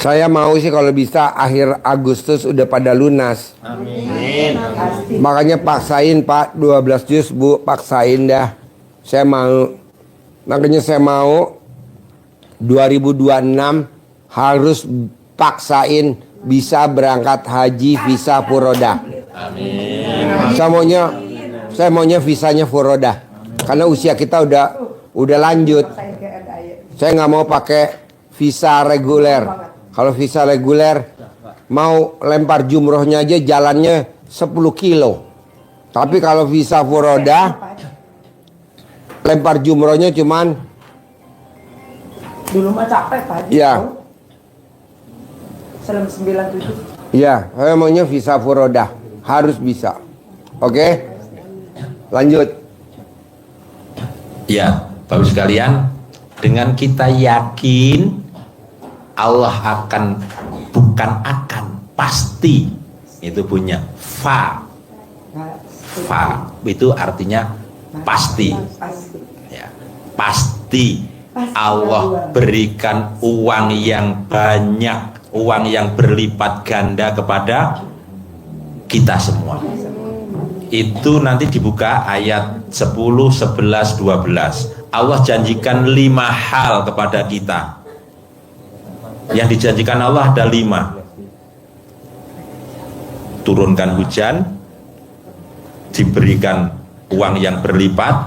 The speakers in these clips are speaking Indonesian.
Saya mau sih kalau bisa akhir Agustus udah pada lunas. Amin. Makanya paksain Pak, 12 juz Bu, paksain dah. Saya mau. Makanya saya mau 2026 harus paksain bisa berangkat haji visa furodah. Amin. Saya maunya visanya furodah. Karena usia kita udah lanjut. Saya nggak mau pakai visa reguler. Kalau visa reguler mau lempar jumrohnya aja jalannya 10 kilo. Tapi kalau visa furodah lempar jumrohnya cuman dulu mah capek Pak. Ya. Salam 97. Ya, saya maunya visa furodah. Harus bisa. Oke? Lanjut. Ya, Bapak sekalian, dengan kita yakin Allah bukan akan, pasti itu punya fa itu artinya pasti. Ya, pasti Allah berikan uang yang banyak, uang yang berlipat ganda kepada kita semua. Itu nanti dibuka ayat 10, 11, 12. Allah janjikan 5 hal kepada kita. Yang dijanjikan Allah ada 5. Turunkan hujan, diberikan uang yang berlipat,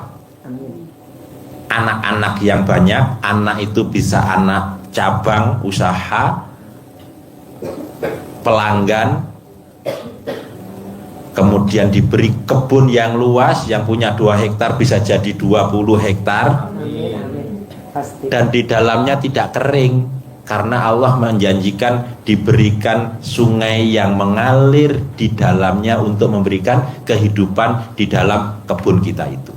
anak-anak yang banyak. Anak itu bisa anak cabang usaha, pelanggan, kemudian diberi kebun yang luas, yang punya 2 hektar bisa jadi 20 hektar, dan di dalamnya tidak kering karena Allah menjanjikan diberikan sungai yang mengalir di dalamnya untuk memberikan kehidupan di dalam kebun kita itu.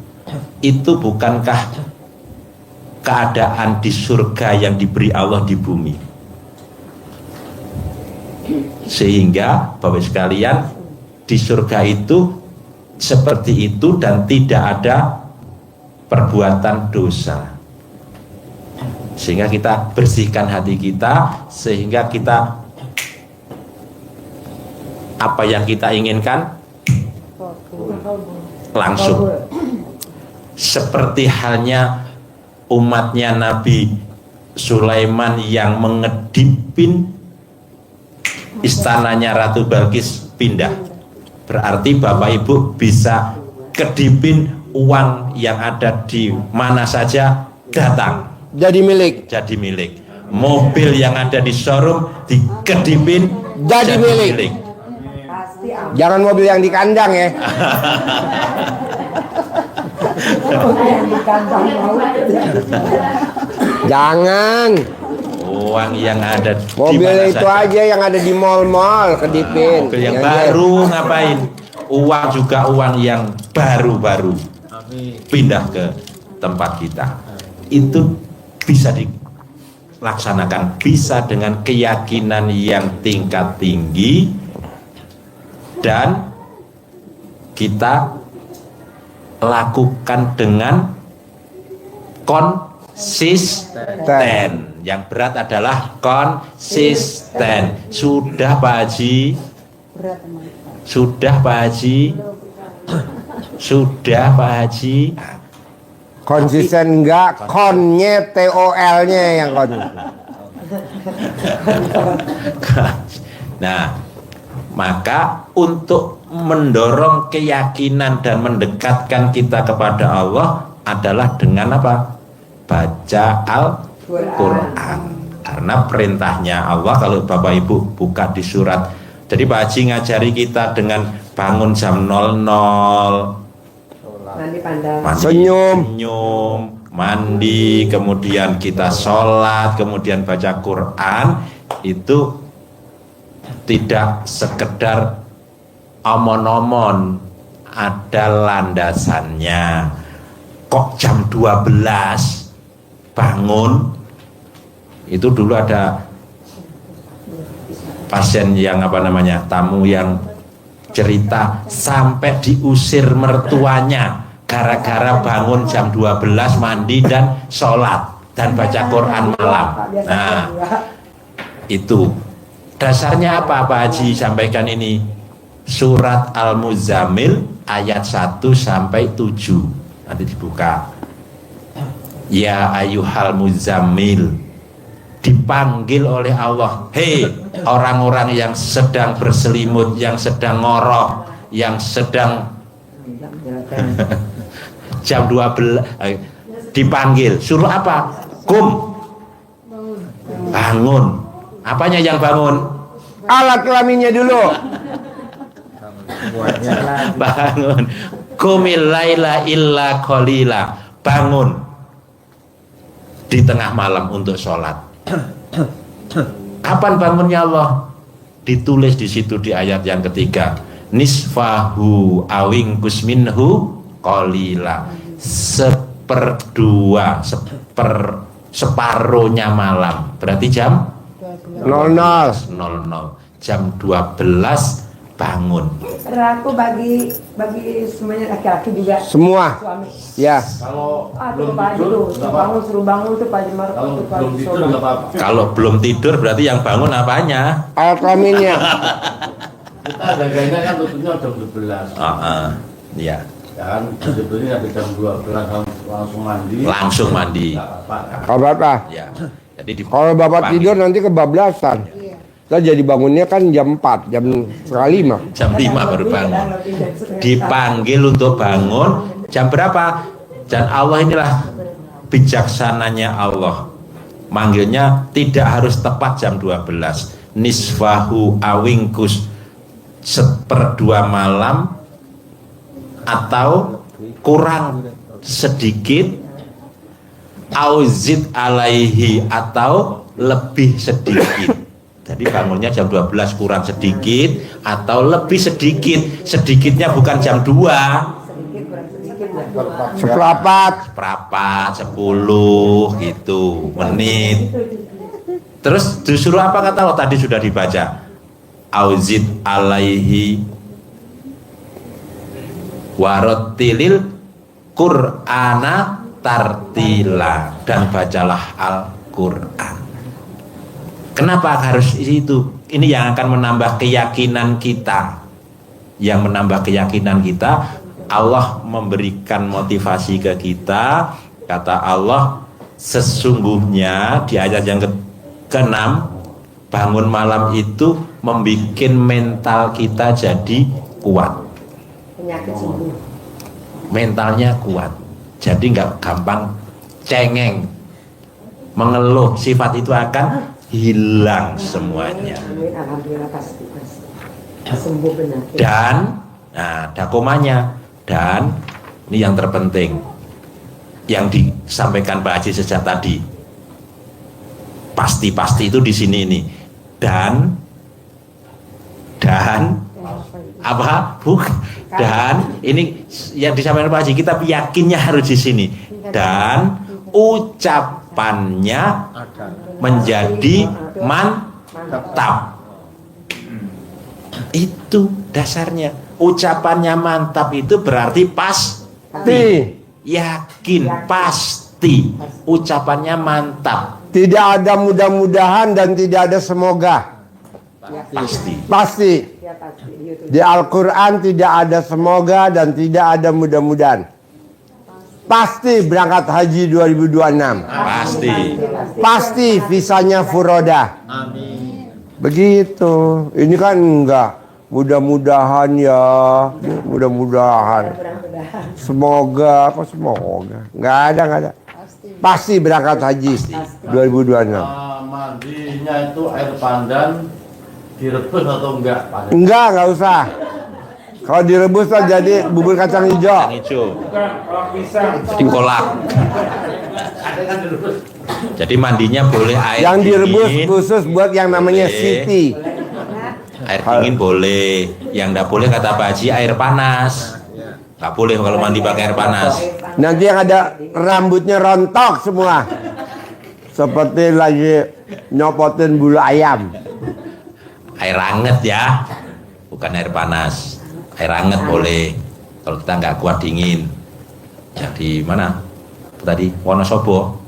Itu bukankah keadaan di surga yang diberi Allah di bumi? Sehingga Bapak sekalian, di surga itu seperti itu dan tidak ada perbuatan dosa. Sehingga kita bersihkan hati kita, sehingga kita apa yang kita inginkan langsung. Seperti halnya umatnya Nabi Sulaiman yang mengedipin istananya Ratu Balkis pindah. Berarti Bapak Ibu bisa kedipin uang yang ada di mana saja datang. Jadi milik. Jadi milik. Mobil yang ada di showroom dikedipin Jadi milik. Jangan mobil yang di kandang ya. Jangan. Uang yang ada mobil itu saja. Aja yang ada di mall-mall kedipin. Mobil yang baru ngapain? Uang juga uang yang baru-baru pindah ke tempat kita. Itu bisa dilaksanakan, bisa dengan keyakinan yang tingkat tinggi, dan kita lakukan dengan konsisten. Yang berat adalah konsisten. Sudah Pak Haji? Sudah Pak Haji? Sudah Pak Haji? Konsisten enggak, konnya TOL-nya yang kon. Nah, maka untuk mendorong keyakinan dan mendekatkan kita kepada Allah adalah dengan apa? Baca Al-Quran. Karena perintahnya Allah, kalau Bapak Ibu buka di surat. Jadi Pak Haji ngajari kita dengan bangun jam 00, senyum, mandi, kemudian kita sholat, kemudian baca Quran. Itu tidak sekedar omon-omon, ada landasannya. Kok jam 12 bangun? Itu dulu ada pasien yang tamu yang cerita sampai diusir mertuanya gara-gara bangun jam 12 mandi dan sholat dan baca Quran malam. Nah, Itu dasarnya apa Pak Haji sampaikan ini? Surat Al-Muzammil ayat 1 sampai 7. Nanti dibuka. Ya ayyuhal muzammil, dipanggil oleh Allah, hei orang-orang yang sedang berselimut, yang sedang ngoroh, yang sedang jam 12 dipanggil, suruh apa? Kum, bangun. Apanya yang bangun? Alat kelaminnya dulu. Bangun. Qumil laila illa qalila, bangun di tengah malam untuk sholat. Kapan bangunnya Allah? Ditulis di situ di ayat yang ketiga, nisfahu awingkus minhu qalila, separuhnya malam, berarti jam 00. jam 12 bangun. Berlaku bagi semuanya laki-laki juga. Semua. Suami. Ya. Kalau belum Pak tidur itu nggak apa-apa. suruh bangun tuh Pak Jemar. Kalau belum tidur nggak apa-apa. Kalau belum tidur berarti yang bangun apanya? Alat kelaminnya. Kita jaganya kan tutupnya jam 12. Iya. Ya kan sebetulnya habis jam 12 langsung mandi. Langsung mandi. Nggak apa-apa. Kalau Bapak, Ya. Jadi kalau Bapak dipanggil. tidur nanti kebablasan. Kita jadi bangunnya kan jam 4, jam setengah 5. Jam 5 baru bangun. Dipanggil untuk bangun jam berapa? Dan Allah inilah bijaksananya Allah. Manggilnya tidak harus tepat jam 12. Nisfahu awingkus, 1/2 malam atau kurang sedikit, auzid alaihi atau lebih sedikit. Jadi bangunnya jam 12 kurang sedikit atau lebih sedikit. Sedikitnya bukan jam 2, Sedikit kurang sedikit lah. Seperempat. seperempat, 10 gitu menit. Terus disuruh apa kata Allah tadi sudah dibaca? Auzid alaihi warotilil Qur'ana tartila, dan bacalah Al-Qur'an. Kenapa harus itu? Ini yang akan menambah keyakinan kita. Yang menambah keyakinan kita, Allah memberikan motivasi ke kita. Kata Allah, sesungguhnya di ayat yang ke-6, bangun malam itu membuat mental kita jadi kuat. Penyakit sembuh. Mentalnya kuat. Jadi nggak gampang cengeng, mengeluh. Sifat itu akan hilang semuanya. Amin, alhamdulillah pasti. Sembuh benar. Dan nah dakomanya, dan ini yang terpenting yang disampaikan Pak Haji sejak tadi, pasti itu di sini ini, dan apa dan ini yang disampaikan Pak Haji, kita yakinnya harus di sini, dan ucapannya menjadi mantap. Itu dasarnya. Ucapannya mantap itu berarti pasti, yakin, pasti. Ucapannya mantap, Tidak ada mudah-mudahan dan tidak ada semoga. pasti. Pasti. Ya pasti. Di Al-Quran tidak ada semoga dan tidak ada mudah-mudahan. Pasti berangkat haji 2026. Pasti. Pasti visanya furoda. Amin. Begitu. Ini kan enggak. Mudah-mudahan ya. Mudah-mudahan. Semoga. Kok semoga? Enggak ada. Pasti berangkat haji 2026. Mandinya itu air pandan direbus atau enggak? Enggak usah. Kalau direbus lah jadi bubur kacang hijau. Kacang hijau. Jadi kolak. Jadi mandinya boleh air Yang direbus dingin, khusus buat yang namanya boleh. siti. Air dingin boleh. Yang enggak boleh kata Pak Haji air panas. Enggak boleh kalau mandi pakai air panas. Nanti yang ada rambutnya rontok semua. Seperti lagi nyopotin bulu ayam. Air hangat ya, bukan air panas. Air hangat boleh kalau kita nggak kuat dingin. Jadi mana tadi Wonosobo.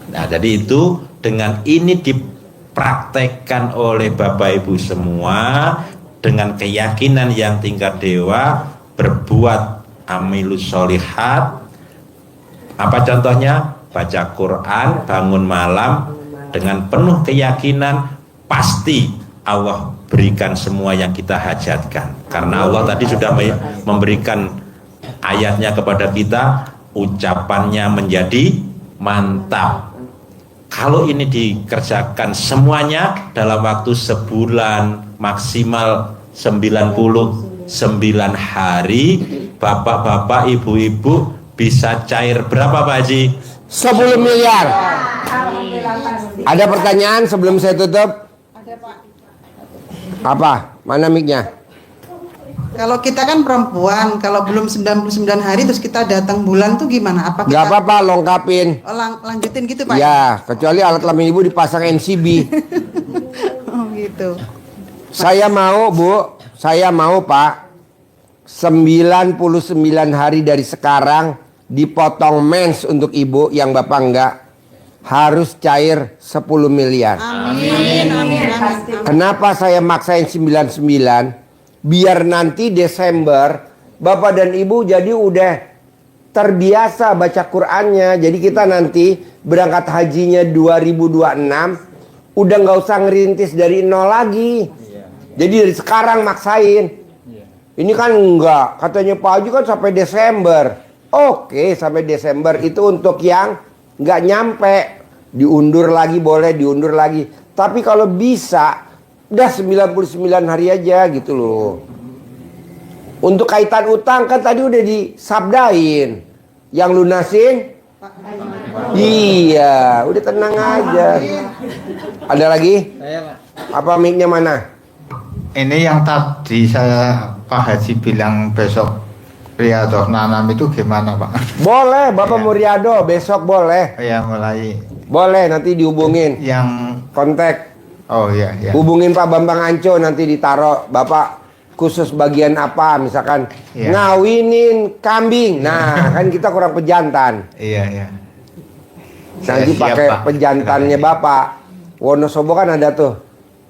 Nah, jadi itu dengan ini dipraktekkan oleh Bapak Ibu semua dengan keyakinan yang tingkat dewa, berbuat amilus solihat. Apa contohnya? Baca Quran, bangun malam dengan penuh keyakinan, pasti Allah berikan semua yang kita hajatkan. Karena Allah tadi sudah memberikan ayatnya kepada kita, ucapannya menjadi mantap. Kalau ini dikerjakan semuanya dalam waktu sebulan, maksimal 99 hari, bapak-bapak, ibu-ibu bisa cair berapa Pak Haji? 10 miliar. Ada pertanyaan sebelum saya tutup? Apa? Mana mic-nya? Kalau kita kan perempuan, kalau belum 99 hari terus kita datang bulan tuh gimana? Apa Gak kita apa-apa, lengkapin. lanjutin gitu Pak? Ya, kecuali alat kelamin ibu dipasang NCB. Oh gitu. Saya mau Bu, saya mau Pak, 99 hari dari sekarang dipotong mens untuk ibu, yang Bapak enggak. Harus cair 10 miliar. Amin, amin, amin. Kenapa saya maksain 99? Biar nanti Desember Bapak dan Ibu jadi udah terbiasa baca Qur'annya. Jadi kita nanti berangkat hajinya 2026 udah nggak usah ngerintis dari nol lagi. Jadi dari sekarang maksain. Ini kan enggak, katanya Pak Haji kan sampai Desember. Oke, sampai Desember itu untuk yang nggak nyampe. Diundur lagi boleh, diundur lagi. Tapi kalau bisa udah 99 hari aja gitu loh. Untuk kaitan utang kan tadi udah disabdain. Yang lunasin? Iya, udah tenang aja. Ada lagi? Apa mic-nya mana? Ini yang tadi Pak Haji bilang besok Riyadhah Nanam itu gimana Pak? Boleh, Bapak Muriado besok boleh. Ya mulai Boleh, nanti dihubungin. yang Kontak. oh ya ya. Hubungin Pak Bambang Anco, nanti ditaruh Bapak khusus bagian apa, misalkan Iya. ngawinin kambing. Nah, kan kita kurang pejantan. Iya ya. Nanti Siap, pakai Pak. pejantannya Bapak. Wonosobo kan ada tuh,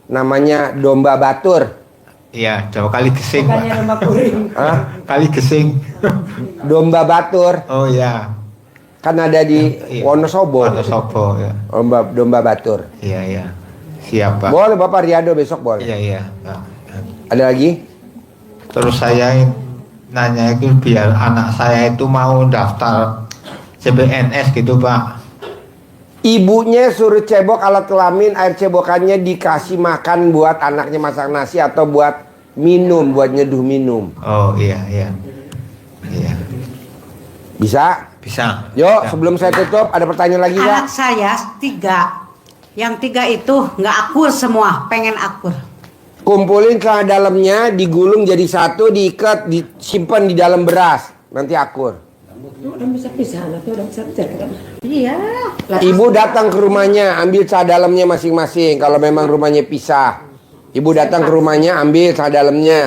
namanya domba batur. Iya, coba kali gesing Pak. Bukannya nama kuring. Hah? Kali gesing. Domba batur Oh ya. kan ada di Iya. Wonosobo. Wonosobo ya. Domba batur. Iya ya. Siap Pak. Boleh Bapak Riado besok boleh. Iya iya Pak. Ada lagi? Terus saya nanya itu biar anak saya itu mau daftar CPNS gitu Pak. Ibunya suruh cebok alat kelamin, air cebokannya dikasih makan buat anaknya masak nasi atau buat minum, buat nyeduh minum. Oh iya iya. Iya. Bisa? Bisa. Yuk, Ya. sebelum saya tutup, ada pertanyaan lagi Anak nggak? saya 3. Yang 3 itu nggak akur semua, pengen akur. Kumpulin celana dalamnya, digulung jadi satu, diikat, disimpan di dalam beras. Nanti akur. Udah bisa pisah, nanti udah bisa cerita. Iya. Ibu datang ke rumahnya, ambil celana dalamnya masing-masing. Kalau memang rumahnya pisah. Ibu datang ke rumahnya, ambil celana dalamnya.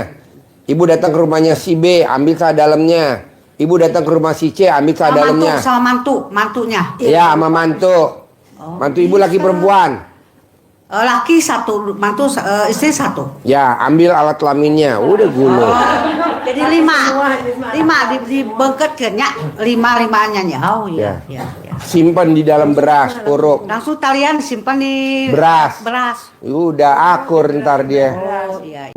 Ibu datang ke rumahnya si B, ambil celana dalamnya. Ibu datang ke rumah si C, ambil celana dalamnya. Sama mantunya. Ya, sama mantu. Mantu ibu laki perempuan. Laki 1, mantu istri 1. Ya, ambil alat kelaminnya. Udah gulung. Jadi 5 dibengketkannya 5-5-nya ya. Oh iya, Ya. iya. Simpan di dalam beras, uruk. Langsung talian simpan di Beras. Beras. Udah akur ntar dia. Oh iya.